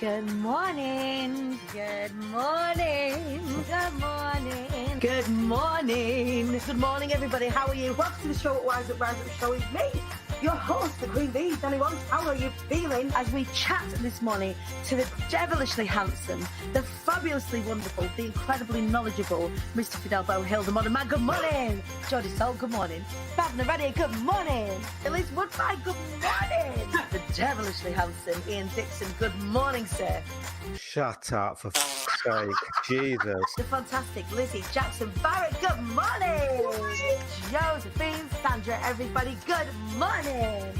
Good morning. Good morning. Good morning. Good morning. Good morning, everybody. How are you? Welcome to the show at Rise Up Show with me, your host, the Queen Bee, Danny Wants. How are you feeling? As we chat this morning to the devilishly handsome, the fabulously wonderful, the incredibly knowledgeable Mr. Fidel Hill, the modern man. Good morning. Jodie Sol, good morning. Fab Naredi, good morning. Elise Woodbine, good morning. The devilishly handsome Ian Dixon, good morning, sir. Shut up, for fuck's sake. Jesus. The fantastic Lizzie Jackson Barrett, good morning. Josephine Sandra, everybody, good morning.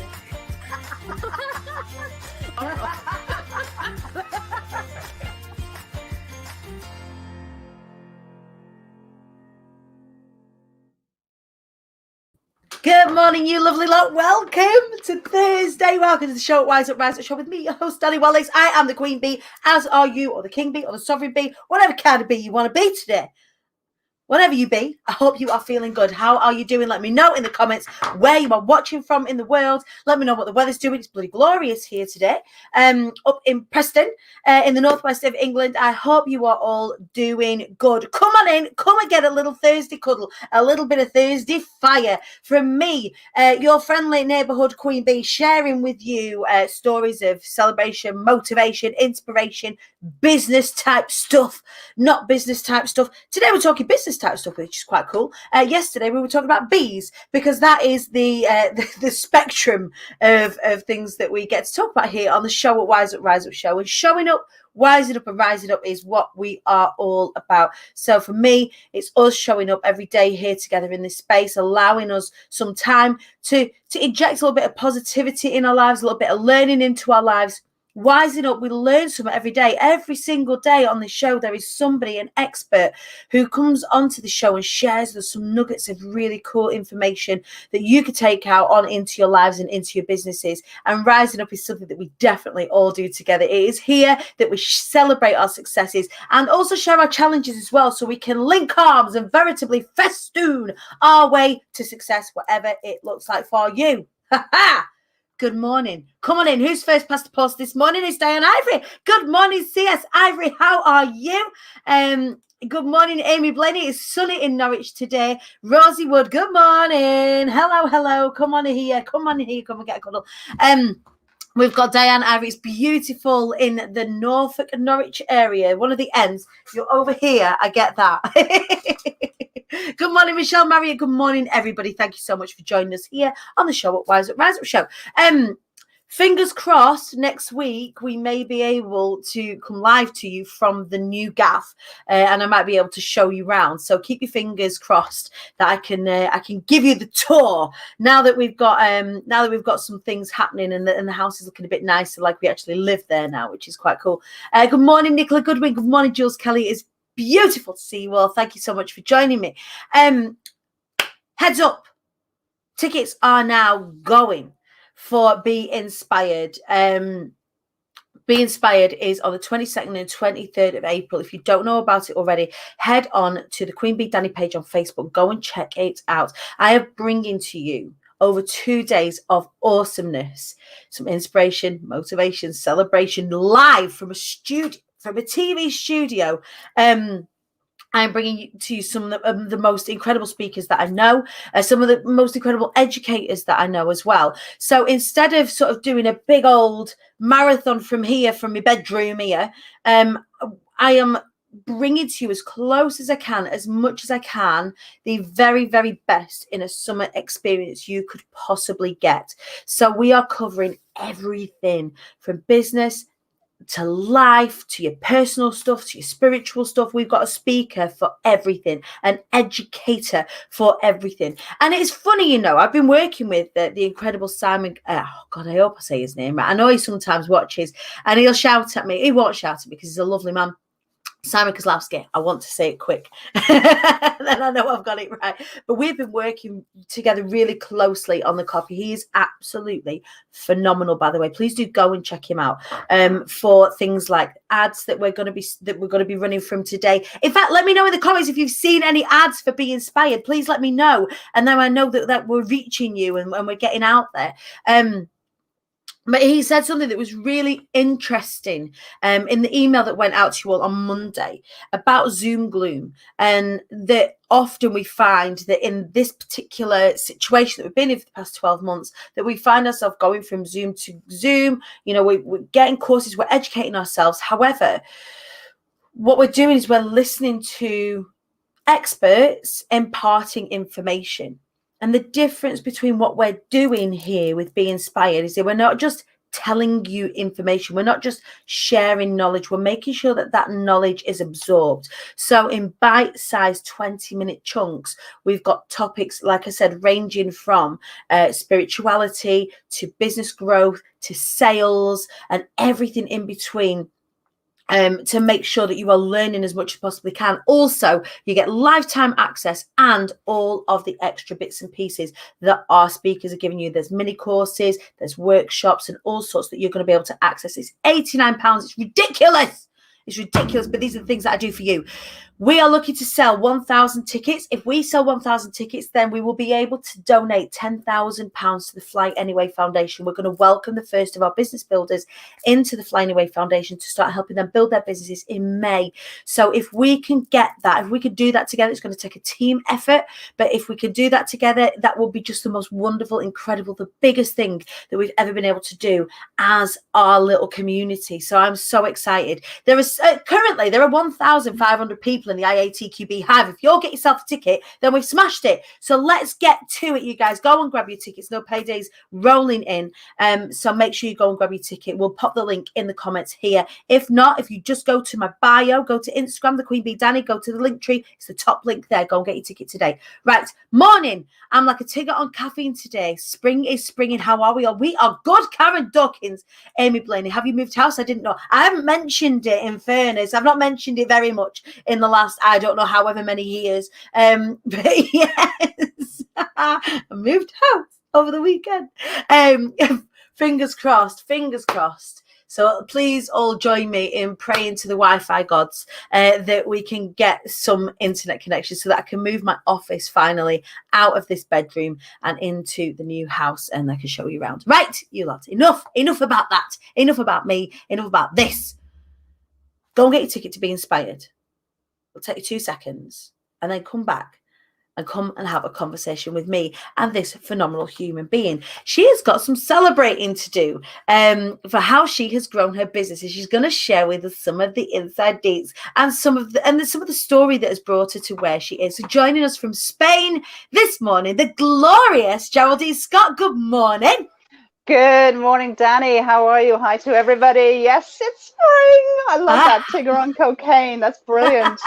Good morning, you lovely lot. Welcome to Thursday. Welcome to the show at Rise Up Show with me, your host, Danny Wallace. I am the Queen Bee, as are you, or the King Bee, or the Sovereign Bee, whatever kind of bee you want to be today. Whatever you be, I hope you are feeling good. How are you doing? Let me know in the comments where you are watching from in the world. Let me know what the weather's doing. It's bloody glorious here today. Up in Preston, in the northwest of England. I hope you are all doing good. Come on in. Come and get a little Thursday cuddle. A little bit of Thursday fire from me, your friendly neighbourhood Queen Bee, sharing with you stories of celebration, motivation, inspiration, business type stuff, not business type stuff. Today we're talking business type stuff, which is quite cool. Yesterday we were talking about bees, because that is the spectrum of things that we get to talk about here on the show at Rise Up Show. And showing up, wising up and rising up is what we are all about. So for me, it's us showing up every day here together in this space, allowing us some time to inject a little bit of positivity in our lives, a little bit of learning into our lives. Wising up, we learn something every day. Every single day on this show, there is somebody, an expert, who comes onto the show and shares with us some nuggets of really cool information that you could take out on into your lives and into your businesses. And rising up is something that we definitely all do together. It is here that we celebrate our successes and also share our challenges as well, so we can link arms and veritably festoon our way to success, whatever it looks like for you. Ha ha! Good morning. Come on in. Who's first past the post this morning? It's Diane Ivory. Good morning, CS Ivory. How are you? Good morning, Amy Blaney. It's sunny in Norwich today. Rosie Wood. Good morning. Hello. Come on here. Come and get a cuddle. We've got Diane Ivory. It's beautiful in the Norfolk Norwich area. One of the ends. You're over here. I get that. Good morning, Michelle Marriott. Good morning, everybody. Thank you so much for joining us here on the show at Rise Up Show. Fingers crossed, next week we may be able to come live to you from the new gaff, and I might be able to show you around. So keep your fingers crossed that I can give you the tour now that we've got some things happening and the house is looking a bit nicer, like we actually live there now, which is quite cool. Good morning, Nicola Goodwin. Good morning, Jules Kelly. It's beautiful to see you all. Thank you so much for joining me. Heads up, tickets are now going for Be Inspired. Be Inspired is on the 22nd and 23rd of April. If you don't know about it already, head on to the Queen Bee Danny page on Facebook. Go and check it out. I am bringing to you over 2 days of awesomeness, some inspiration, motivation, celebration, live from a studio, from a TV studio. I'm bringing to you some of the most incredible speakers that I know, some of the most incredible educators that I know as well. So instead of sort of doing a big old marathon from here, from my bedroom here, I am bringing to you as close as I can, as much as I can, the very, very best in a summer experience you could possibly get. So we are covering everything from business to life, to your personal stuff, to your spiritual stuff. We've got a speaker for everything, an educator for everything. And it's funny, you know, I've been working with the incredible Simon. Oh God, I hope I say his name right. I know he sometimes watches and he'll shout at me. He won't shout at me because he's a lovely man. Simon Kozlowski, I want to say it quick. Then I know I've got it right. But we've been working together really closely on the copy. He is absolutely phenomenal, by the way. Please do go and check him out for things like ads that we're going to be running from today. In fact, let me know in the comments if you've seen any ads for Be Inspired. Please let me know. And then I know that we're reaching you and we're getting out there. But he said something that was really interesting in the email that went out to you all on Monday about Zoom gloom, and that often we find that in this particular situation that we've been in for the past 12 months, that we find ourselves going from Zoom to Zoom. You know, we're getting courses, we're educating ourselves. However, what we're doing is we're listening to experts imparting information. And the difference between what we're doing here with Be Inspired is that we're not just telling you information. We're not just sharing knowledge. We're making sure that that knowledge is absorbed. So in bite-sized 20-minute chunks, we've got topics, like I said, ranging from spirituality to business growth to sales and everything in between. To make sure that you are learning as much as possibly can. Also, you get lifetime access and all of the extra bits and pieces that our speakers are giving you. There's mini courses, there's workshops and all sorts that you're going to be able to access. It's £89. It's ridiculous. It's ridiculous, but these are the things that I do for you. We are looking to sell 1,000 tickets. If we sell 1,000 tickets, then we will be able to donate £10,000 to the Fly Anyway Foundation. We're going to welcome the first of our business builders into the Fly Anyway Foundation to start helping them build their businesses in May. So if we can get that, if we could do that together, it's going to take a team effort. But if we could do that together, that will be just the most wonderful, incredible, the biggest thing that we've ever been able to do as our little community. So I'm so excited. There is currently, there are 1,500 people in the IATQB Hive. If you'll get yourself a ticket, then we've smashed it. So let's get to it, you guys. Go and grab your tickets. No paydays rolling in. So make sure you go and grab your ticket. We'll pop the link in the comments here. If not, if you just go to my bio, go to Instagram, the Queen Bee Danny, go to the link tree. It's the top link there. Go and get your ticket today. Right. Morning. I'm like a tigger on caffeine today. Spring is springing. How are we all? We are good. Karen Dawkins. Amy Blaney, have you moved house? I didn't know. I haven't mentioned it, in fairness. I've not mentioned it very much in the last, I don't know, however many years. But yes, I moved house over the weekend. Fingers crossed, fingers crossed. So please all join me in praying to the Wi-Fi gods that we can get some internet connection so that I can move my office finally out of this bedroom and into the new house, and I can show you around. Right, you lot, enough about that. Enough about me. Enough about this. Go and get your ticket to Be Inspired. It'll take you 2 seconds, and then come back and come and have a conversation with me and this phenomenal human being. She has got some celebrating to do for how she has grown her business, and she's going to share with us some of the inside deets and some of the story that has brought her to where she is. So joining us from Spain this morning, the glorious Geraldine Scott. Good morning. Good morning, Danny. How are you? Hi to everybody. Yes, it's spring. I love that Tigger on cocaine. That's brilliant.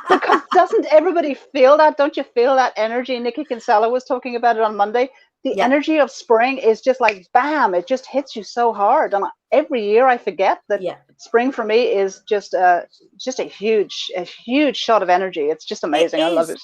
Because doesn't everybody feel that? Don't you feel that energy? Nikki Kinsella was talking about it on Monday. The energy of spring is just like, bam, it just hits you so hard. And every year I forget that spring for me is just a huge shot of energy. It's just amazing. I love it.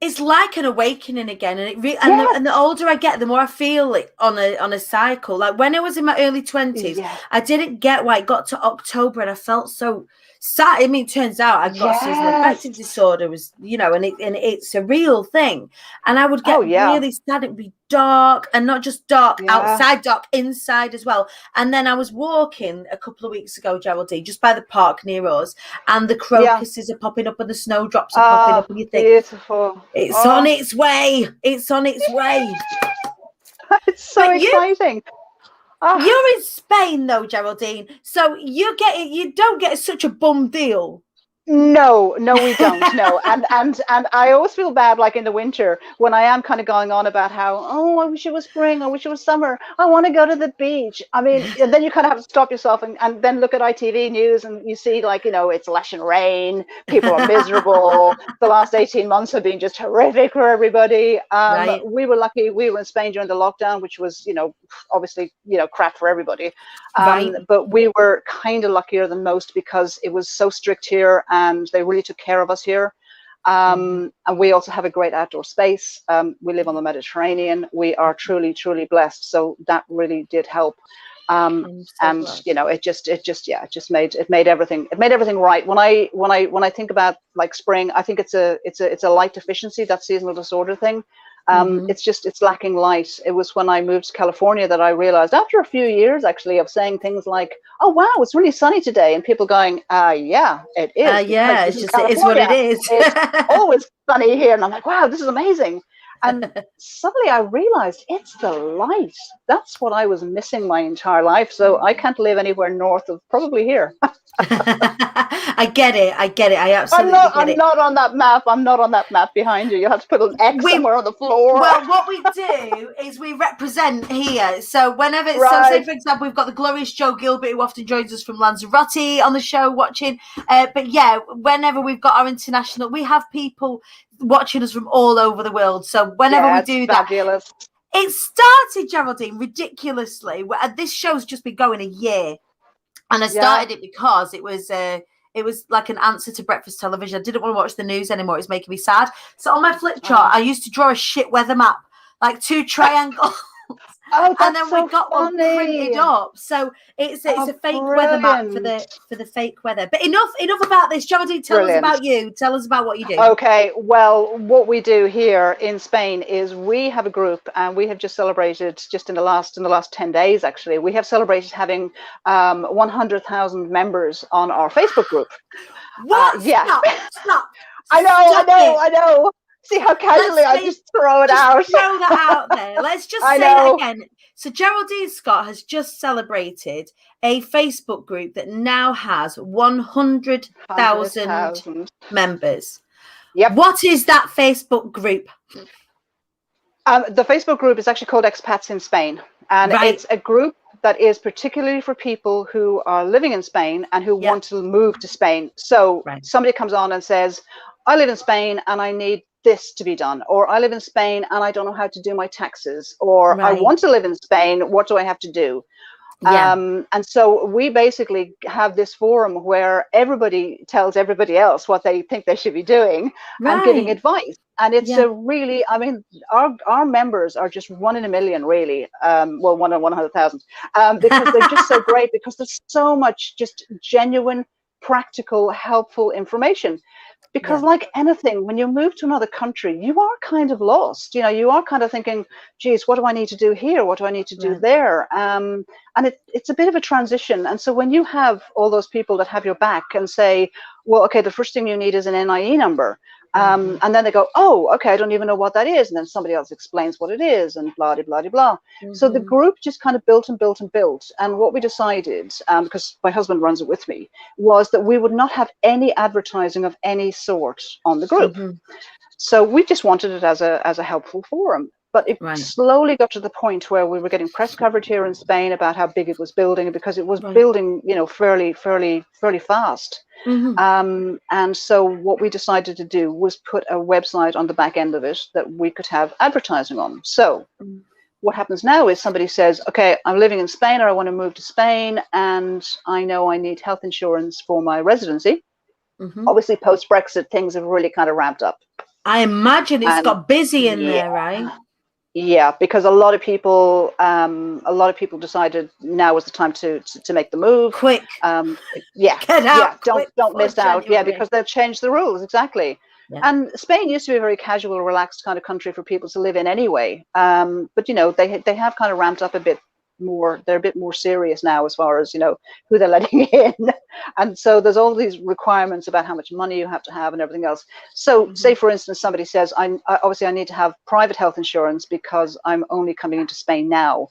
It's like an awakening again, and and the older I get, the more I feel it on a cycle. Like when I was in my early 20s, I didn't get why it got to October and I felt so sad. I mean, it turns out I got seasonal affective disorder, was and it's a real thing. And I would get really sad. It would be dark, and not just dark outside, dark inside as well. And then I was walking a couple of weeks ago, Geraldine, just by the park near us, and the crocuses are popping up and the snowdrops are popping up, and you think, beautiful. It's on its way. It's on its way. It's so exciting. You're in Spain though, Geraldine. So you don't get such a bum deal. No, we don't. No, and I always feel bad, like in the winter when I am kind of going on about how, I wish it was spring, I wish it was summer, I want to go to the beach. I mean, and then you kind of have to stop yourself and then look at ITV News and you see it's lashing rain, people are miserable. The last 18 months have been just horrific for everybody. We were lucky. We were in Spain during the lockdown, which was obviously crap for everybody. But we were kind of luckier than most because it was so strict here. And they really took care of us here. And we also have a great outdoor space. We live on the Mediterranean. We are truly, truly blessed. So that really did help. It just made everything right. When I think about like spring, I think it's a light deficiency, that seasonal disorder thing. It's lacking light. It was when I moved to California that I realized, after a few years actually of saying things like, oh wow, it's really sunny today, and people going, yeah, it is, yeah, because it's this is just, it is what it California. is. It's always sunny here. And I'm like, wow, this is amazing. And suddenly I realized it's the light. That's what I was missing my entire life. So I can't live anywhere north of probably here. I get it. I absolutely get it. I'm not on that map. I'm not on that map behind you. You'll have to put an X somewhere on the floor. Well, what we do is we represent here. So whenever, so say for example, we've got the glorious Joe Gilbert, who often joins us from Lanzarote on the show watching. But yeah, whenever we've got our international, we have people watching us from all over the world. So whenever we do fabulous. that, it started, Geraldine, ridiculously. This show's just been going a year. And I started it because it was like an answer to breakfast television. I didn't want to watch the news anymore. It was making me sad. So on my flip chart, I used to draw a shit weather map, like 2 triangles. And then we got one printed up. So it's a fake weather map for the fake weather. But enough about this. Geraldine, tell us about you. Tell us about what you do. Okay, well, what we do here in Spain is we have a group, and we have just celebrated, just in the last 10 days actually, we have celebrated having 100,000 members on our Facebook group. What? Stop. I know. See how casually I just throw it out. Throw that out there. Let's just say that again. So Geraldine Scott has just celebrated a Facebook group that now has 100,000 members. Yep. What is that Facebook group? The Facebook group is actually called Expats in Spain. And it's a group that is particularly for people who are living in Spain and who want to move to Spain. So somebody comes on and says, I live in Spain and I need this to be done, or I live in Spain and I don't know how to do my taxes, or I want to live in Spain, what do I have to do? And so we basically have this forum where everybody tells everybody else what they think they should be doing and giving advice. And it's a really, I mean, our members are just 1 in a million, really. Well, 1 in 100,000, because they're just so great, because there's so much just genuine, practical, helpful information. Because like anything, when you move to another country, you are kind of lost. You know, you are kind of thinking, geez, what do I need to do here? What do I need to do there? And it's a bit of a transition. And so when you have all those people that have your back and say, well, okay, the first thing you need is an NIE number. And then they go, oh, okay, I don't even know what that is. And then somebody else explains what it is, and blah, blah, blah, blah. So the group just kind of built and built and built. And what we decided, because my husband runs it with me, was that we would not have any advertising of any sort on the group. So we just wanted it as a helpful forum. But it slowly got to the point where we were getting press coverage here in Spain about how big it was building, because it was building, you know, fairly fast. And so what we decided to do was put a website on the back end of it that we could have advertising on. So what happens now is somebody says, okay, I'm living in Spain, or I want to move to Spain, and I know I need health insurance for my residency. Obviously, post-Brexit, things have really kind of ramped up. I imagine it's got busy in there, right? Yeah, because a lot of people decided now was the time to make the move. Quick. Get out. Don't miss out. Yeah, because they've changed the rules. Exactly. Yeah. And Spain used to be a very casual, relaxed kind of country for people to live in anyway. But, you know, they have kind of ramped up a bit more. They're a bit more serious now as far as, you know, who they're letting in. And so there's all these requirements about how much money you have to have and everything else. So say, for instance, somebody says, obviously I need to have private health insurance because I'm only coming into Spain now.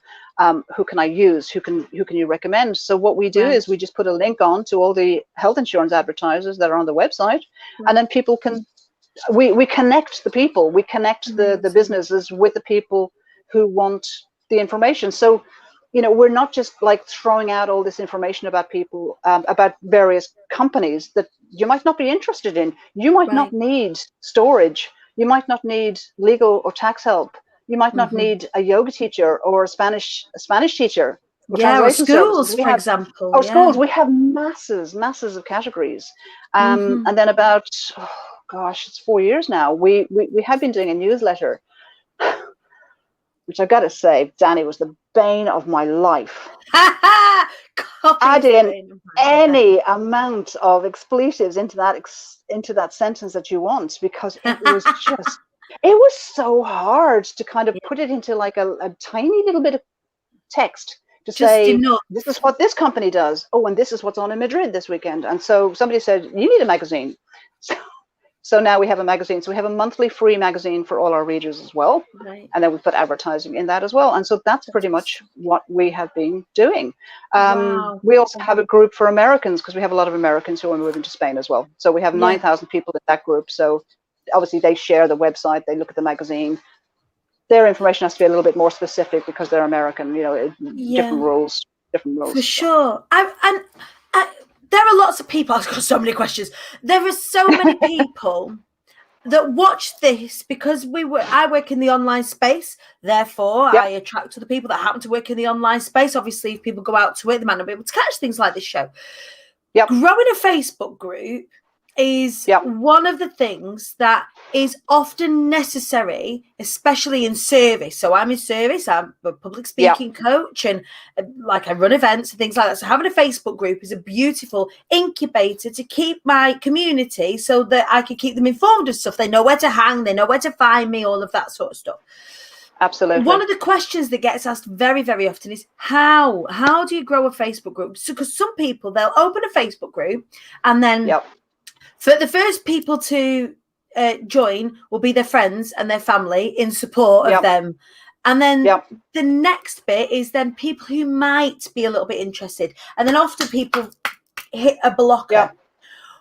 Who can I use? Who can you recommend? So what we do is we just put a link on to all the health insurance advertisers that are on the website, and then people can, we connect the people, we connect the businesses with the people who want the information. So, you know, we're not just like throwing out all this information about people, about various companies that you might not be interested in. You might not need storage. You might not need legal or tax help. You might not need a yoga teacher or a Spanish teacher. Or schools, for example. Or schools. We have masses of categories. And then about, it's 4 years now, we have been doing a newsletter, which I've got to say, Danny, was the bane of my life. Add in any amount of expletives into that sentence that you want, because it was just It was so hard to kind of put it into like a tiny little bit of text to Just say, enough. this is what this company does. Oh, and this is what's on in Madrid this weekend. And so somebody said, you need a magazine. So now we have a magazine. So we have a monthly free magazine for all our readers as well. Right. And then we put advertising in that as well. And so that's pretty much what we have been doing. Wow. We also have a group for Americans because we have a lot of Americans who are moving to Spain as well. So we have 9,000 people in that group. So obviously they share the website, they look at the magazine. Their information has to be a little bit more specific because they're American, different rules. For sure. There are lots of people. I've got so many questions. There are so many people that watch this because I work in the online space. Therefore, I attract to the people that happen to work in the online space. Obviously, if people go out to it, they might not be able to catch things like this show. Growing a Facebook group is one of the things that is often necessary, especially in service. So I'm in service, I'm a public speaking coach, and like I run events and things like that. So having a Facebook group is a beautiful incubator to keep my community so that I can keep them informed of stuff. They know where to hang, they know where to find me, all of that sort of stuff. Absolutely. One of the questions that gets asked very, very often is how do you grow a Facebook group? So, because some people, they'll open a Facebook group and then for the first people to join will be their friends and their family in support of them. And then the next bit is then people who might be a little bit interested. And then often people hit a blocker.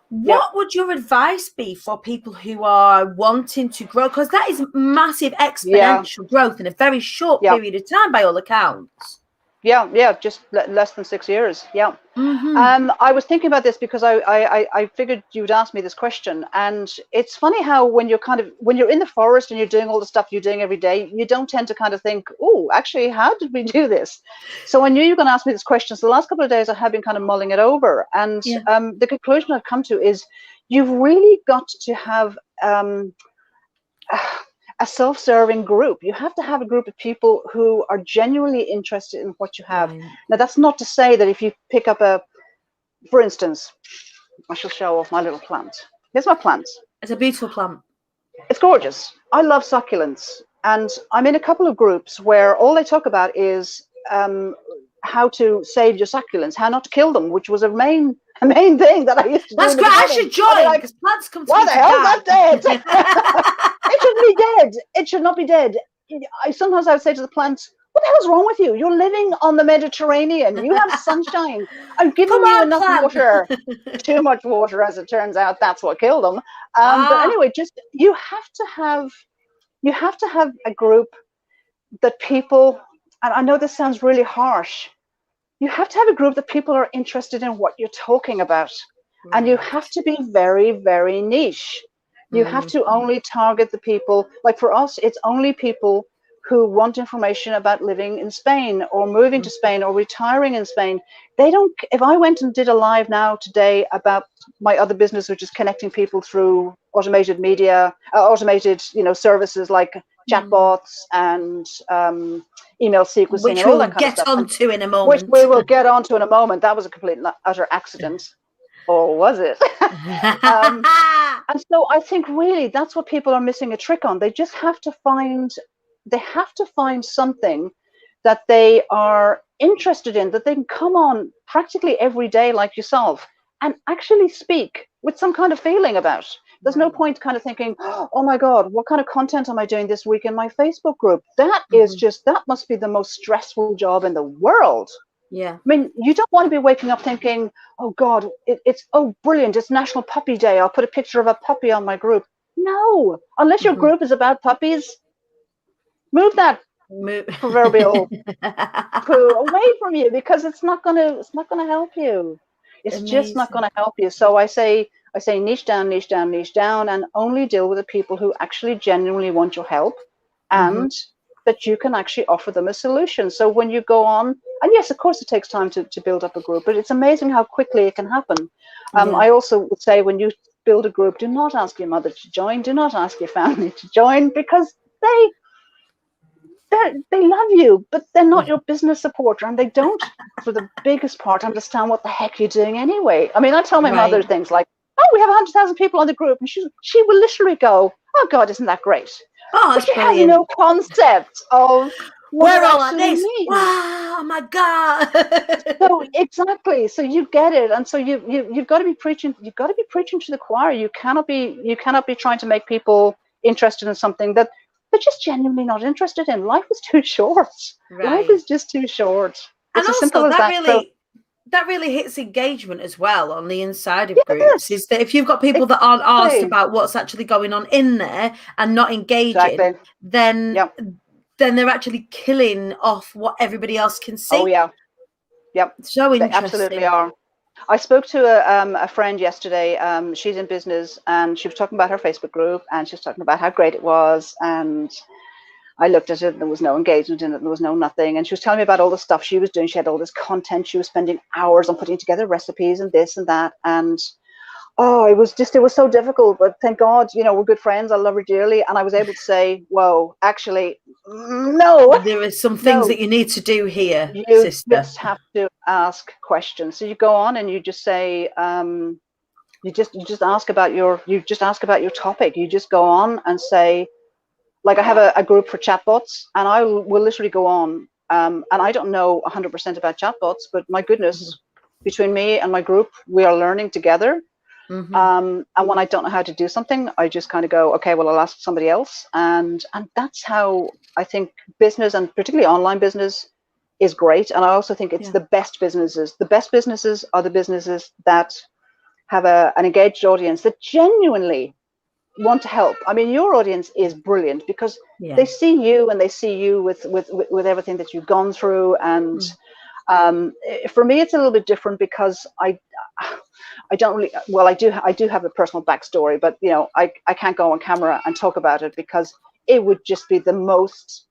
What would your advice be for people who are wanting to grow? Because that is massive exponential growth in a very short period of time by all accounts. Just less than 6 years. I was thinking about this because I figured you'd ask me this question, and it's funny how when you're in the forest and you're doing all the stuff you're doing every day, you don't tend to kind of think, oh, actually, how did we do this? So I knew you were going to ask me this question. So the last couple of days I have been kind of mulling it over, and the conclusion I've come to is you've really got to have a self-serving group. You have to have a group of people who are genuinely interested in what you have. Now, that's not to say that if you pick up for instance, I shall show off my little plant. Here's my plant. It's a beautiful plant. It's gorgeous. I love succulents. And I'm in a couple of groups where all they talk about is how to save your succulents, how not to kill them, which was a main thing that I used to do. That's great. I should join because plants come to why the hell is that dead? It shouldn't be dead. It should not be dead. Sometimes I would say to the plants, what the hell's wrong with you? You're living on the Mediterranean. You have sunshine. I'm giving you enough water. Too much water, as it turns out. That's what killed them. But anyway, just you have to have a group that people, and I know this sounds really harsh, you have to have a group that people are interested in what you're talking about. And you have to be very, very niche. You have to only target the people, like for us, it's only people who want information about living in Spain or moving to Spain or retiring in Spain. They don't, if I went and did a live now today about my other business, which is connecting people through automated media, services like chatbots and email sequencing, which and all that we'll kind of stuff. Get onto in a moment. Which we will get onto in a moment. That was a complete and utter accident. Or was it? And so I think really that's what people are missing a trick on. They just have to find something that they are interested in, that they can come on practically every day like yourself and actually speak with some kind of feeling about. There's no point kind of thinking, oh my God, what kind of content am I doing this week in my Facebook group? That is that must be the most stressful job in the world. Yeah. I mean, you don't want to be waking up thinking, oh God, it's brilliant, it's National Puppy Day, I'll put a picture of a puppy on my group. No, unless your group is about puppies, move that proverbial poo away from you, because it's not gonna help you. It's just not gonna help you. So I say niche down, niche down, niche down, and only deal with the people who actually genuinely want your help and that you can actually offer them a solution. So when you go on, and yes, of course it takes time to build up a group, but it's amazing how quickly it can happen. I also would say when you build a group, do not ask your mother to join, do not ask your family to join, because they love you, but they're not your business supporter, and they don't, for the biggest part, understand what the heck you're doing anyway. I mean, I tell my mother things like, oh, we have 100,000 people on the group, and she will literally go, oh God, isn't that great? Oh, but that's you have brilliant. no concept of what We're it all like actually this. means. Wow, oh my God. So exactly. So you get it, and so you've got to be preaching. You've got to be preaching to the choir. You cannot be trying to make people interested in something that they're just genuinely not interested in. Life is too short. Life Right. is just too short. And It's as also simple as that. So that really hits engagement as well on the inside of groups, yes, is that if you've got people that aren't asked exactly, about what's actually going on in there and not engaging, exactly. then Yep. they're actually killing off what everybody else can see. Oh yeah. Yep. So They interesting. absolutely are. I spoke to a friend yesterday. She's in business, and she was talking about her Facebook group, and she was talking about how great it was. And I looked at it, and there was no engagement in it, there was no nothing. And she was telling me about all the stuff she was doing. She had all this content. She was spending hours on putting together recipes and this and that. And oh, it was so difficult. But thank God, we're good friends. I love her dearly. And I was able to say, whoa, actually, no, There are some things no. that you need to do here, You sister. just have to ask questions. So you go on and you just say, you just ask about your topic. You just go on and say, like I have a group for chatbots, and I will literally go on, and I don't know 100% about chatbots, but my goodness, between me and my group, we are learning together. And when I don't know how to do something, I just kind of go, okay, well, I'll ask somebody else, and that's how I think business, and particularly online business, is great. And I also think it's the best businesses. The best businesses are the businesses that have an engaged audience that genuinely want to help. I mean, your audience is brilliant because they see you, and they see you with everything that you've gone through. And for me, it's a little bit different because I don't really, well, I do have a personal backstory, but I can't go on camera and talk about it because it would just be the most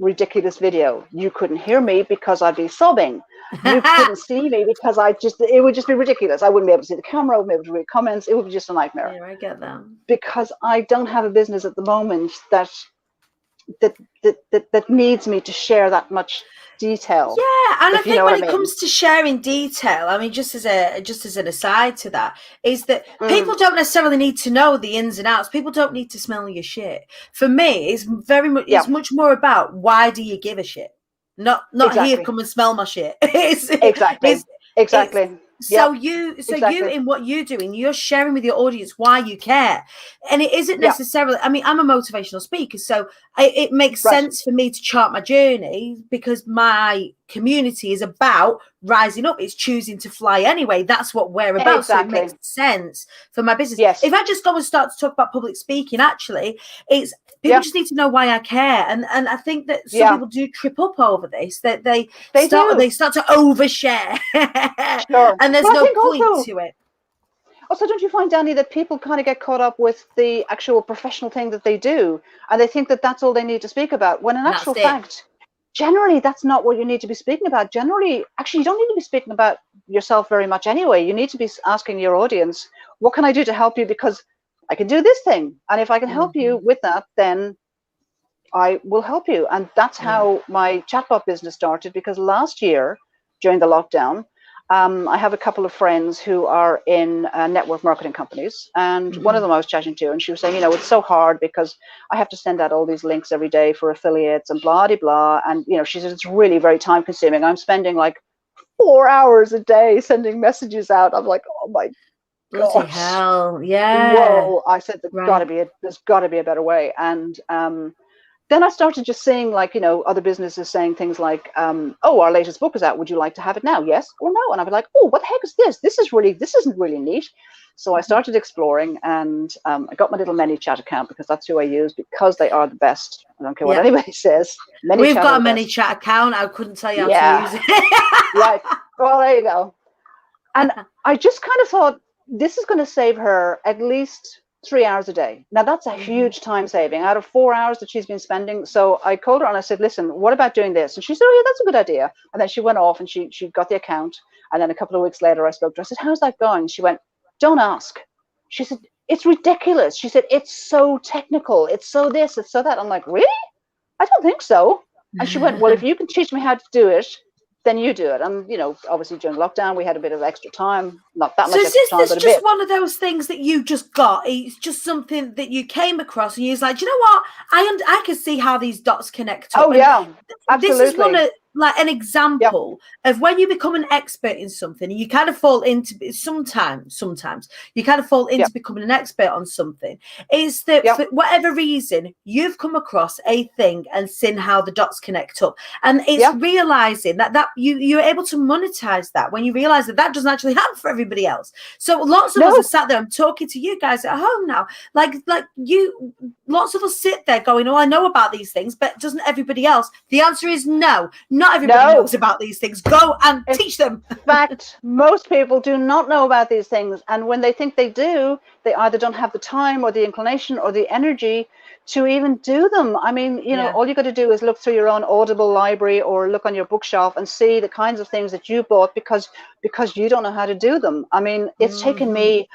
ridiculous video. You couldn't hear me because I'd be sobbing. You couldn't see me because it would just be ridiculous. I wouldn't be able to see the camera, I wouldn't be able to read comments. It would be just a nightmare. Yeah, I get that. Because I don't have a business at the moment that needs me to share that much detail. Yeah, and I think when it mean. comes to sharing detail, I mean, just as an aside to that, is that people don't necessarily need to know the ins and outs. People don't need to smell your shit. For me, it's very much it's much more about why do you give a shit? Not Exactly. here, come and smell my shit. Exactly. So you in what you're doing, you're sharing with your audience why you care, and it isn't necessarily. I mean, I'm a motivational speaker, so it makes sense for me to chart my journey because my community is about rising up. It's choosing to fly anyway. That's what we're about. Exactly. So it makes sense for my business. Yes. If I just go and start to talk about public speaking, actually, it's people just need to know why I care, and I think that some people do trip up over this. That they start to overshare, and there's no point to it. Also, don't you find, Danny, that people kind of get caught up with the actual professional thing that they do, and they think that that's all they need to speak about, when in actual fact, generally, that's not what you need to be speaking about. Generally, actually, you don't need to be speaking about yourself very much anyway. You need to be asking your audience, what can I do to help you? Because I can do this thing. And if I can help you with that, then I will help you. And that's how my chatbot business started, because last year, during the lockdown, I have a couple of friends who are in network marketing companies, and one of them I was chatting to, and she was saying, it's so hard because I have to send out all these links every day for affiliates and blah, blah, blah. And, she said, it's really very time consuming. I'm spending like 4 hours a day sending messages out. I'm like, oh my gosh. Bloody hell. Yeah. Whoa. I said, there's got to be a better way. And then I started just seeing, like, other businesses saying things like, oh, our latest book is out. Would you like to have it now? Yes or no? And I'd be like, oh, what the heck is this? This isn't really neat. So I started exploring, and I got my little ManyChat account because that's who I use, because they are the best. I don't care what anybody says. We've got a ManyChat account. I couldn't tell you how to use it. Right. Well, there you go. And I just kind of thought, this is going to save her at least 3 hours a day. Now, that's a huge time saving out of 4 hours that she's been spending. So I called her and I said, listen, what about doing this? And she said, oh, yeah, that's a good idea. And then she went off and she got the account. And then a couple of weeks later, I spoke to her. I said, how's that going? She went, don't ask. She said, it's ridiculous. She said, it's so technical. It's so this, it's so that. I'm like, really? I don't think so. And she went, well, if you can teach me how to do it, then you do it. And, you know, obviously during lockdown, we had a bit of extra time, not that So much is extra this, time, this but a just bit. one of those things that you just got? It's just something that you came across and you was like, do you know what? I can see how these dots connect up. Oh, And yeah, this is one absolutely. of like an example of when you become an expert in something, you kind of fall into sometimes you kind of fall into becoming an expert on something. Is that for whatever reason you've come across a thing and seen how the dots connect up, and it's realizing that you're able to monetize that when you realize that doesn't actually happen for everybody else. So lots of us are sat there. I'm talking to you guys at home now, like you. Lots of us sit there going, "Oh, I know about these things," but doesn't everybody else? The answer is no. Not everybody knows about these things. Go and teach them. In fact, most people do not know about these things. And when they think they do, they either don't have the time or the inclination or the energy to even do them. I mean, you know, all you got to do is look through your own Audible library or look on your bookshelf and see the kinds of things that you bought because you don't know how to do them. I mean, it's taken me,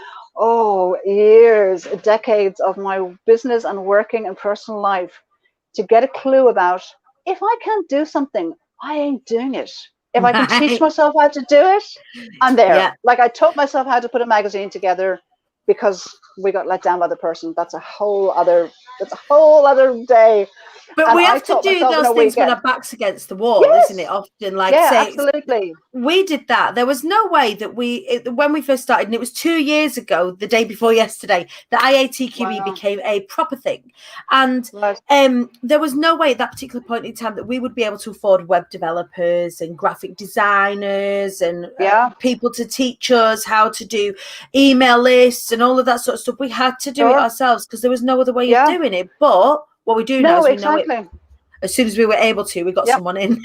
years, decades of my business and working and personal life to get a clue about, if I can't do something, I ain't doing it. If I can teach myself how to do it, I'm there. Yeah. Like I taught myself how to put a magazine together because we got let down by the person. That's a whole other day. But And we I have to taught do myself in those a things when weekend. our back's against the wall, isn't it? Often, like say, absolutely. we did that. There was no way that when we first started, and it was 2 years ago, the day before yesterday, that IATQE became a proper thing. And there was no way at that particular point in time that we would be able to afford web developers and graphic designers and people to teach us how to do email lists and all of that sort of stuff. We had to do it ourselves because there was no other way of doing it. But what we do know is we know it. As soon as we were able to, we got someone in.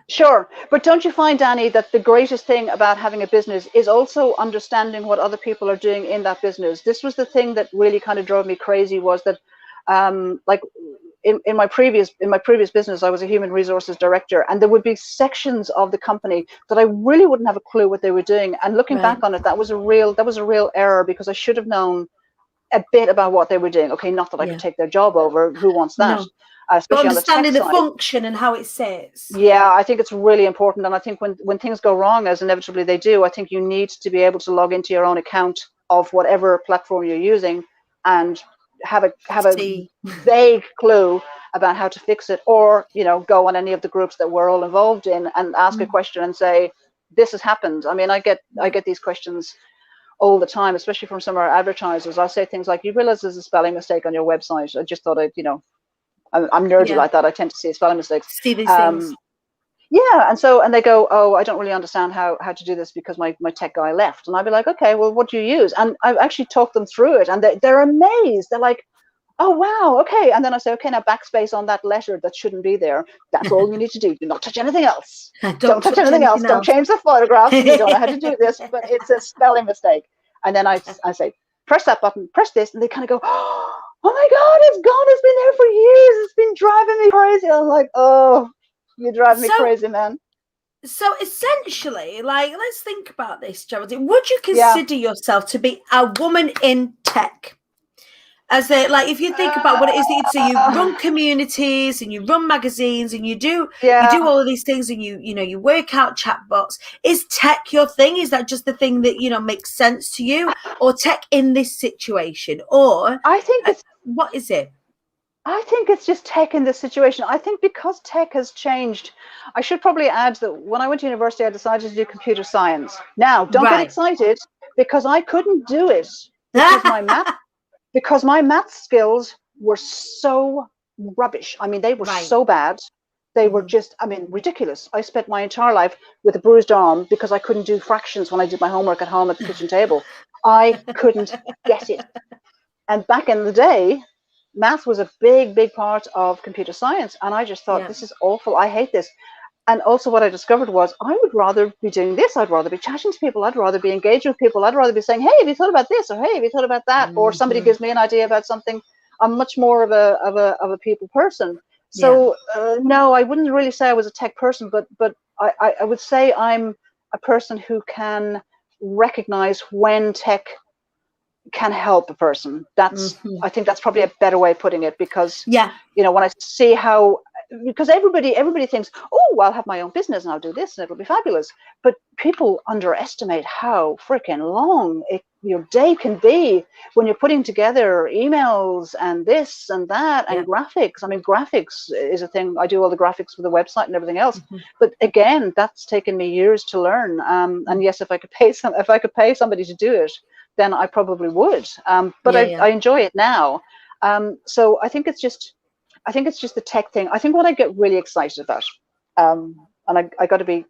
Sure. But don't you find, Danny, that the greatest thing about having a business is also understanding what other people are doing in that business? This was the thing that really kind of drove me crazy, was that like in my previous business, I was a human resources director, and there would be sections of the company that I really wouldn't have a clue what they were doing. And looking back on it, that was a real error, because I should have known a bit about what they were doing. Okay, not that I could take their job over. Who wants that? No. Especially but understanding on the the tech side. function and how it sits. Yeah, I think it's really important. And I think when things go wrong, as inevitably they do, I think you need to be able to log into your own account of whatever platform you're using and have a vague clue about how to fix it, or, you know, go on any of the groups that we're all involved in and ask a question and say, this has happened. I mean, I get these questions all the time, especially from some of our advertisers. I'll say things like, you realize there's a spelling mistake on your website? I just thought I'm nerdy like that. I tend to see spelling mistakes. See these things. Yeah, and they go, oh, I don't really understand how to do this because my tech guy left. And I'd be like, okay, well, what do you use? And I've actually talked them through it, and they're amazed. They're like, oh, wow, okay. And then I say, okay, now backspace on that letter that shouldn't be there. That's all you need to do. Do not touch anything else. Don't touch anything else. Don't change the photograph. You don't know how to do this, but it's a spelling mistake. And then I say, press that button, press this, and they kind of go, oh my God, it's gone. It's been there for years. It's been driving me crazy. I was like, oh, you drive me crazy, man. So essentially, like, let's think about this, Geraldine. Would you consider yourself to be a woman in tech? As if you think about what it is that you do, you run communities and you run magazines and you do all of these things, and you work out chatbots. Is tech your thing? Is that just the thing that makes sense to you, or tech in this situation? Or I think what is it? I think it's just tech in this situation. I think because tech has changed, I should probably add that when I went to university, I decided to do computer science. Now, don't get excited, because I couldn't do it because my math skills were so rubbish. I mean, they were so bad. They were just, ridiculous. I spent my entire life with a bruised arm because I couldn't do fractions when I did my homework at home at the kitchen table. I couldn't get it. And back in the day, math was a big part of computer science. And I just thought, this is awful. I hate this. And also what I discovered was, I would rather be doing this. I'd rather be chatting to people. I'd rather be engaging with people. I'd rather be saying, hey, have you thought about this? Or hey, have you thought about that? Or somebody gives me an idea about something. I'm much more of a people person. So no, I wouldn't really say I was a tech person, but I would say I'm a person who can recognize when tech can help a person. That's I think that's probably a better way of putting it, because when I see how because everybody thinks, oh, I'll have my own business and I'll do this and it'll be fabulous. But people underestimate how freaking long your day can be when you're putting together emails and this and that and graphics. I mean, graphics is a thing. I do all the graphics for the website and everything else. But again, that's taken me years to learn. And yes, if I could pay somebody to do it, then I probably would. But I enjoy it now. So I think it's just the tech thing. I think what I get really excited about, and I got to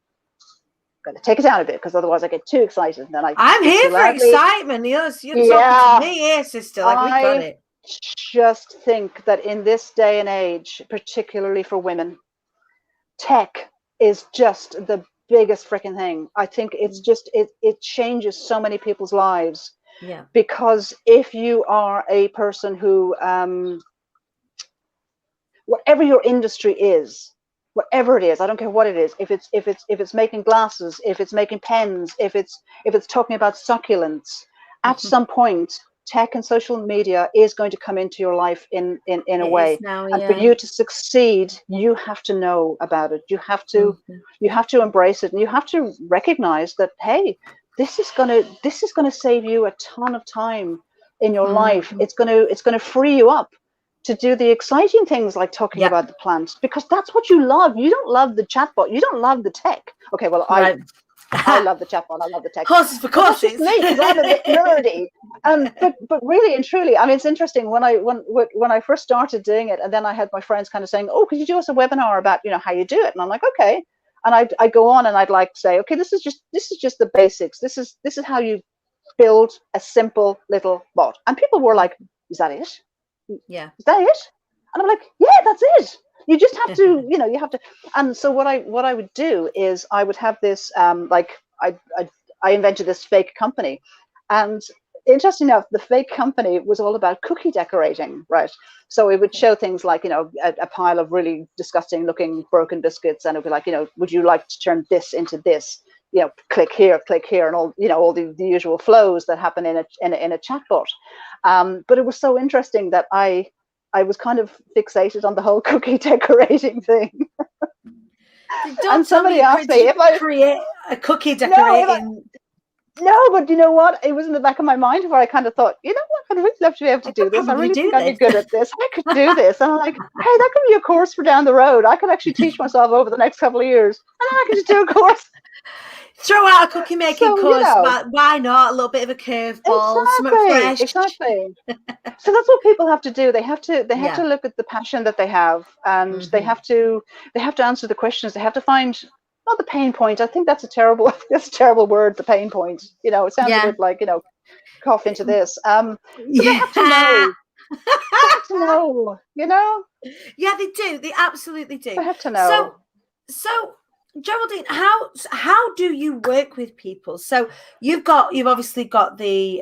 take it down a bit, because otherwise I get too excited. And then I'm here for excitement. You're talking to me here, sister. Like, we got it. Just think that in this day and age, particularly for women, tech is just the biggest freaking thing. I think it's just it changes so many people's lives. Yeah. Because if you are a person who whatever your industry is, whatever it is, I don't care what it is. If it's making glasses, if it's making pens, if it's talking about succulents, at some point, tech and social media is going to come into your life in a way. Now, and for you to succeed, you have to know about it. You have to embrace it, and you have to recognize that, hey, this is gonna save you a ton of time in your life. It's gonna free you up to do the exciting things like talking about the plants, because that's what you love. You don't love the chatbot. You don't love the tech. Okay, well, I love the chatbot. I love the tech. Horses for courses. Me, because I'm a bit nerdy. But really and truly, I mean, it's interesting when I first started doing it, and then I had my friends kind of saying, "Oh, could you do us a webinar about how you do it?" And I'm like, okay. And I'd go on and I'd like say, okay, this is just the basics. This is how you build a simple little bot. And people were like, "Is that it? Yeah. Is that it?" And I'm like, "Yeah, that's it. You just have to, you have to." And so what I would do is I would have this, I invented this fake company. And interesting enough, the fake company was all about cookie decorating, right? So it would show things like, a pile of really disgusting looking broken biscuits, and it would be like, would you like to turn this into this? Click here, and all the usual flows that happen in a chatbot. But it was so interesting that I was kind of fixated on the whole cookie decorating thing. And somebody asked me if I create a cookie decorating. No, but you know what? It was in the back of my mind where I kind of thought, what? I'd really love to be able to do this. I really think I'd be good at this. I could do this. And I'm like, hey, that could be a course for down the road. I could actually teach myself over the next couple of years. And then I could just do a course. Throw out a cookie making course, but why not? A little bit of a curveball, something fresh. Exactly. So that's what people have to do. They have to look at the passion that they have, and they have to answer the questions. They have to find not the pain point. I think that's a terrible word. The pain point. It sounds a bit like cough into this. So they have to know. They have to know. Yeah, they do. They absolutely do. They have to know. So. Geraldine, how do you work with people? So you've obviously got the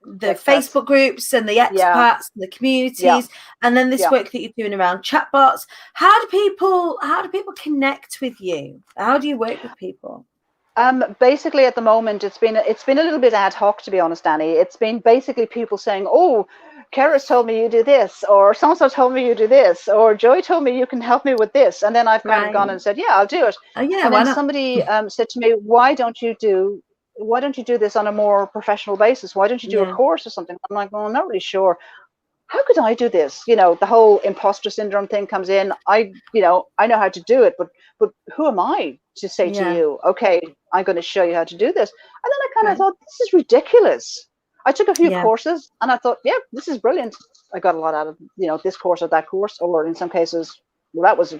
Facebook groups and the expats and the communities, and then this work that you're doing around chatbots. How do people connect with you? How do you work with people? Basically, at the moment, it's been a little bit ad hoc, to be honest, Danny. It's been basically people saying, "Oh, Kara's told me you do this," or "So-and-so told me you do this," or "Joy told me you can help me with this." And then I've kind of gone and said, "Yeah, I'll do it." And then somebody said to me, "Why don't you do this on a more professional basis? Why don't you do a course or something?" I'm like, "Well, I'm not really sure. How could I do this?" The whole imposter syndrome thing comes in. I know how to do it, but who am I to say to you, okay, I'm going to show you how to do this? And then I kind of thought, this is ridiculous. I took a few courses and I thought, yeah, this is brilliant. I got a lot out of, this course or that course, or in some cases, well, that was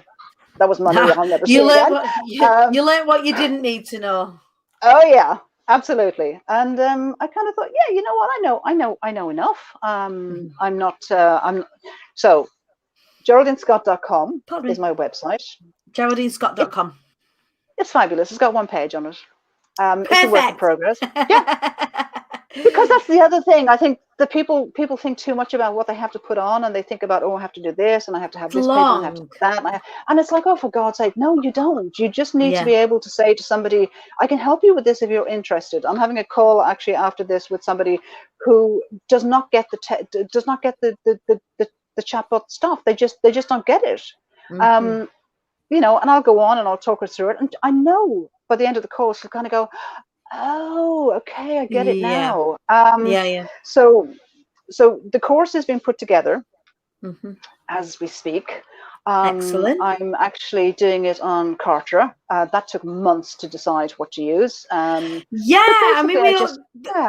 money I'll never see again. You learned what you didn't need to know. Oh yeah, absolutely. And I kind of thought, yeah, you know what? I know enough. So GeraldineScott.com is my website. GeraldineScott.com. It's fabulous. It's got one page on it. It's a work in progress. Yeah. Because that's the other thing. I think the people think too much about what they have to put on, and they think about, I have to do this, and I have to have this paper, and I have to do that. And it's like, oh, for God's sake, no, you don't. You just need to be able to say to somebody, I can help you with this if you're interested. I'm having a call actually after this with somebody who does not get the chatbot stuff. They just don't get it. You know, and I'll go on and I'll talk her through it. And I know by the end of the course, she'll kind of go, oh, okay, I get it Yeah. now. Yeah. So the course is being put together as we speak. Excellent. I'm actually doing it on Kartra. That took months to decide what to use. Yeah, I mean,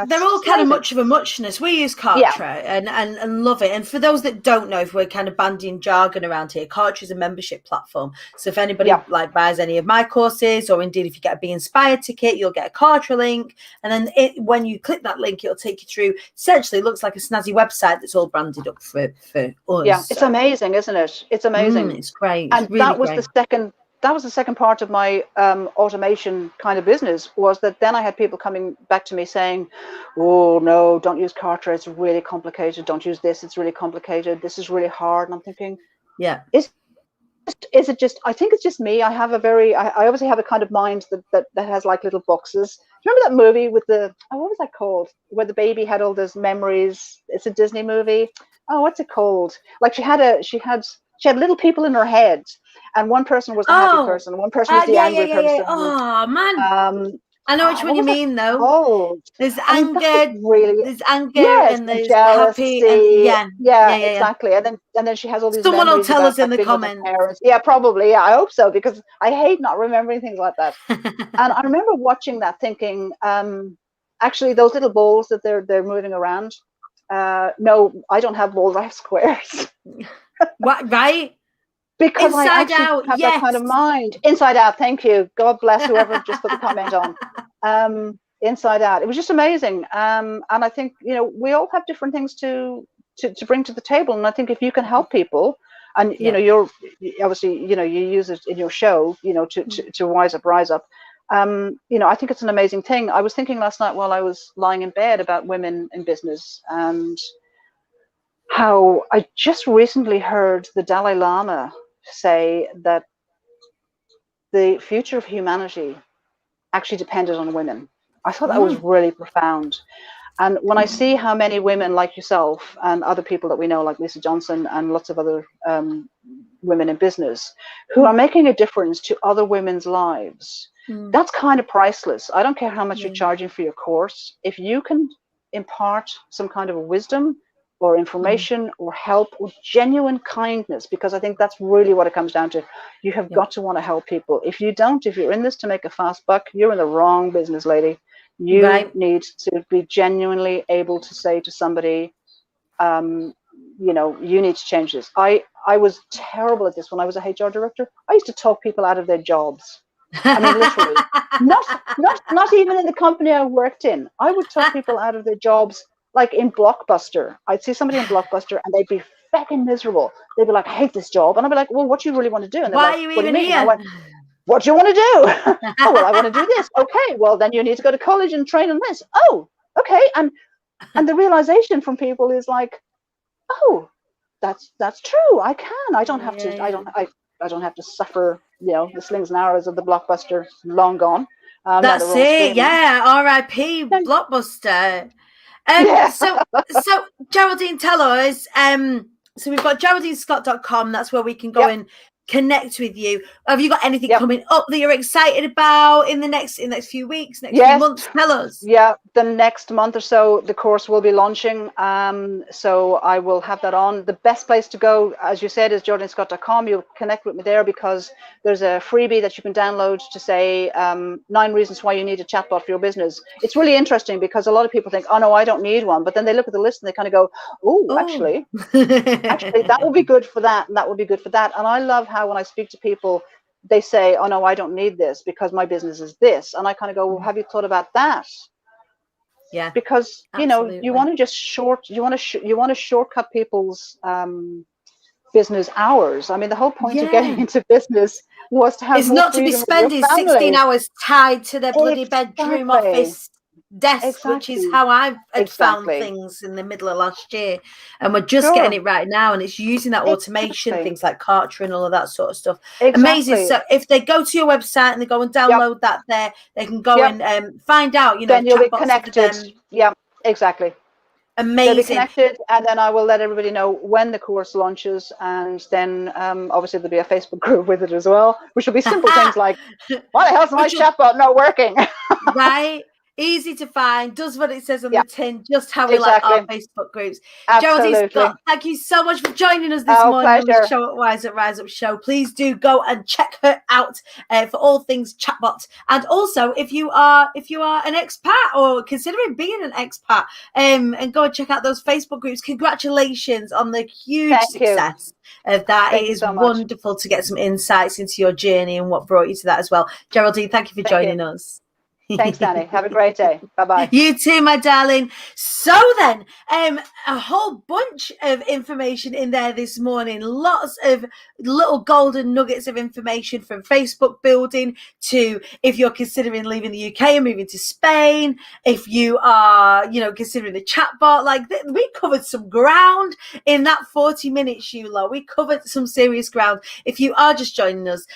they're all kind of much of a muchness. We use Kartra and love it. And for those that don't know, if we're kind of bandying jargon around here, Kartra is a membership platform. So if anybody like buys any of my courses, or indeed if you get a Be Inspired ticket, you'll get a Kartra link. And then when you click that link, it'll take you through. Essentially, it looks like a snazzy website that's all branded up for us. Yeah, it's amazing, isn't it? It's amazing. It's great. And it's really that was great. the second part of my automation kind of business, was that then I had people coming back to me saying, oh no, don't use Kartra, it's really complicated. Don't use this, it's really complicated. This is really hard. And I'm thinking, is it just, I think it's just me. I have I obviously have a kind of mind that has like little boxes. Remember that movie with what was that called? Where the baby had all those memories. It's a Disney movie. Oh, what's it called? Like she had little people in her head, and one person was the happy person, one person was the angry person. Oh man, I know which one you mean though. Oh, there's anger, and there's jealousy, happy, and exactly. And then she has all these. Someone will tell us in the comments. Yeah, probably. Yeah, I hope so, because I hate not remembering things like that. And I remember watching that, thinking, actually, those little balls that they're moving around. No, I don't have balls. I have squares. What, right? Because Inside I actually Out, have that kind of mind. Inside Out, thank you. God bless whoever just put the comment on. Inside Out. It was just amazing. And I think, you know, we all have different things to bring to the table. And I think if you can help people, and, you know, you're obviously, you know, you use it in your show, you know, to rise up. You know, I think it's an amazing thing. I was thinking last night while I was lying in bed about women in business, and how I just recently heard the Dalai Lama say that the future of humanity actually depended on women. I thought that was really profound. And when I see how many women like yourself and other people that we know, like Lisa Johnson and lots of other women in business, who are making a difference to other women's lives, that's kind of priceless. I don't care how much you're charging for your course. If you can impart some kind of a wisdom or information or help or genuine kindness, because I think that's really what it comes down to. You have got to want to help people. If you don't, if you're in this to make a fast buck, you're in the wrong business, lady. You need to be genuinely able to say to somebody, you know, you need to change this. I was terrible at this when I was a HR director. I used to talk people out of their jobs. I mean, literally, not even in the company I worked in. I would talk people out of their jobs. Like in Blockbuster, I'd see somebody in Blockbuster and they'd be fucking miserable. They'd be like, I hate this job. And I'd be like, well, what do you really want to do? And they're why like, are you what even do you mean? here? I went, what do you want to do? Oh, well, I want to do this. Okay, well, then you need to go to college and train on this. Oh, okay. And the realization from people is like, oh, that's true. I can. I don't have to. I don't have to suffer. You know, the slings and arrows of the Blockbuster, long gone. That's it. Yeah. R.I.P. Blockbuster. So Geraldine, tell us. So we've got GeraldineScott.com. That's where we can go and connect with you. Have you got anything coming up that you're excited about in the next few weeks, few months? Tell us. Yeah, the next month or so, the course will be launching. So I will have that on. The best place to go, as you said, is GeraldineScott.com. You'll connect with me there because there's a freebie that you can download to say 9 reasons why you need a chatbot for your business. It's really interesting because a lot of people think, oh no, I don't need one. But then they look at the list and they kind of go, oh, actually, that will be good for that. And that will be good for that. And I love how when I speak to people, they say, oh no, I don't need this because my business is this. And I kind of go, well, have you thought about that? Yeah. Because, you know, you want to just you want to shortcut people's business hours. I mean, the whole point of getting into business was to have it's not to be spending 16 hours tied to their bloody bedroom office desk, which is how I've found things in the middle of last year, and we're just getting it right now, and it's using that automation, things like Kartra and all of that sort of stuff. Amazing. So if they go to your website and they go and download that there, they can go and find out, you know, then you'll be connected. Yeah, exactly. They'll be Amazing. connected, and then I will let everybody know when the course launches, and then obviously there'll be a Facebook group with it as well, which will be simple things like, why the hell's my chatbot not working? Right? Easy to find, does what it says on Yeah, the tin, just how we like our Facebook groups. Geraldine Absolutely. Scott, thank you so much for joining us this Oh, morning on the pleasure. show at Rise Up Show. Please do go and check her out for all things chatbot. And also, if you are an expat or considering being an expat, and go and check out those Facebook groups. Congratulations on the huge Thank you. success of that. Thank It you is so much. wonderful to get some insights into your journey and what brought you to that as well. Geraldine, thank you for Thank you. joining us. Thanks, Danny. Have a great day. Bye-bye. You too, my darling. So then, a whole bunch of information in there this morning. Lots of little golden nuggets of information, from Facebook building to if you're considering leaving the UK and moving to Spain, if you are, considering the chatbot. Like, we covered some ground in that 40 minutes, Shula. We covered some serious ground. If you are just joining us,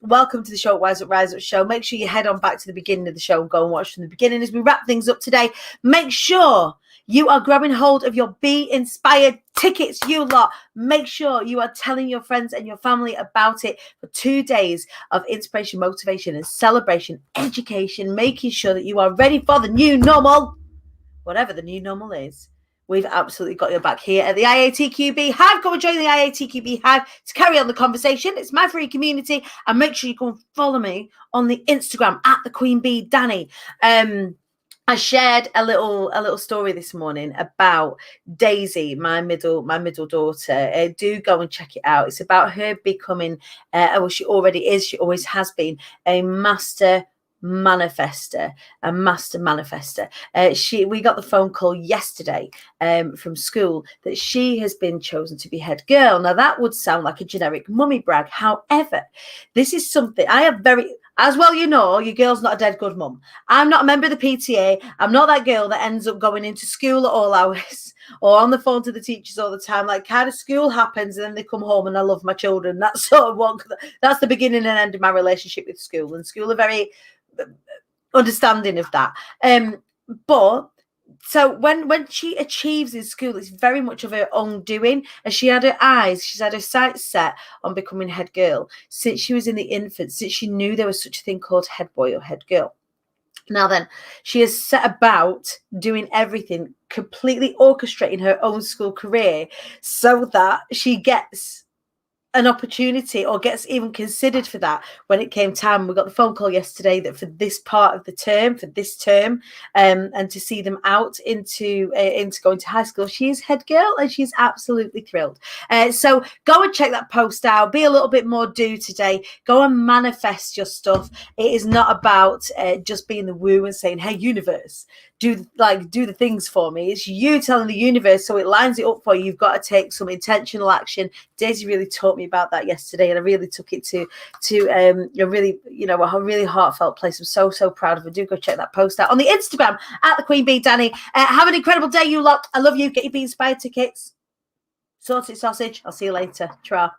welcome to the show at Rise Up Show. Make sure you head on back to the beginning of the show and go and watch from the beginning as we wrap things up today. Make sure you are grabbing hold of your Be Inspired tickets, you lot. Make sure you are telling your friends and your family about it for 2 days of inspiration, motivation, and celebration, education, making sure that you are ready for the new normal, whatever the new normal is. We've absolutely got your back here at the IATQB Hive. Go and join the IATQB Hive to carry on the conversation. It's my free community. And make sure you go and follow me on the Instagram at the Queen Bee Danny. I shared a little story this morning about Daisy, my middle daughter. Do go and check it out. It's about her becoming, well, she already is, she always has been, a master manifester. We got the phone call yesterday from school that she has been chosen to be head girl. Now that would sound like a generic mummy brag. However, this is something I have as well, your girl's not a dead good mum. I'm not a member of the PTA. I'm not that girl that ends up going into school at all hours or on the phone to the teachers all the time. Like, kind of school happens and then they come home and I love my children. That's sort of that's the beginning and end of my relationship with school. And school are very understanding of that. But so when she achieves in school, it's very much of her own doing. And she's had her sights set on becoming head girl since she was in the infant, since she knew there was such a thing called head boy or head girl. Now then, she has set about doing everything, completely orchestrating her own school career so that she gets an opportunity or gets even considered for that when it came time. We got the phone call yesterday that for this part of the term, and to see them out into going to high school, she is head girl and she's absolutely thrilled. So go and check that post out. Be a little bit more today. Go and manifest your stuff. It is not about just being the woo and saying, hey, universe, do the things for me. It's you telling the universe, so it lines it up for you. You've got to take some intentional action. Daisy really taught me about that yesterday, and I really took it to a really heartfelt place. I'm so proud of her. Do go check that post out on the Instagram at the Queen Bee Danny. Have an incredible day, you lot. I love you. Get your Be Inspired tickets. Sorted sausage. I'll see you later. Tra.